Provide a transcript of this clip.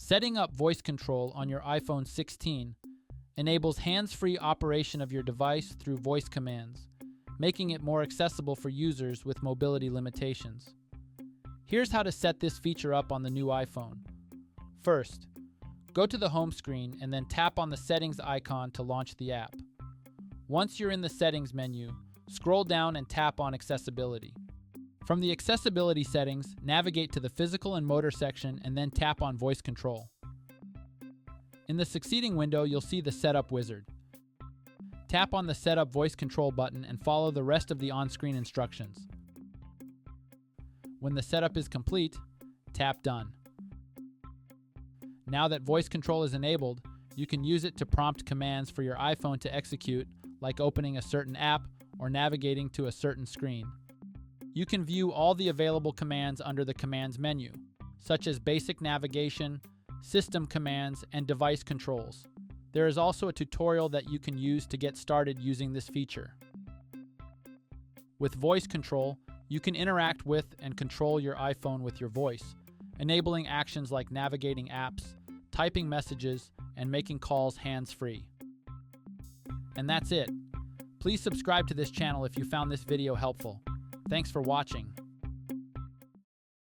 Setting up voice control on your iPhone 16 enables hands-free operation of your device through voice commands, making it more accessible for users with mobility limitations. Here's how to set this feature up on the new iPhone. First, go to the home screen and then tap on the settings icon to launch the app. Once you're in the settings menu, scroll down and tap on accessibility. From the accessibility settings, navigate to the physical and motor section and then tap on voice control. In the succeeding window, you'll see the setup wizard. Tap on the setup voice control button and follow the rest of the on-screen instructions. When the setup is complete, tap done. Now that voice control is enabled, you can use it to prompt commands for your iPhone to execute, like opening a certain app or navigating to a certain screen. You can view all the available commands under the Commands menu, such as basic navigation, system commands, and device controls. There is also a tutorial that you can use to get started using this feature. With voice control, you can interact with and control your iPhone with your voice, enabling actions like navigating apps, typing messages, and making calls hands-free. And that's it. Please subscribe to this channel if you found this video helpful. Thanks for watching.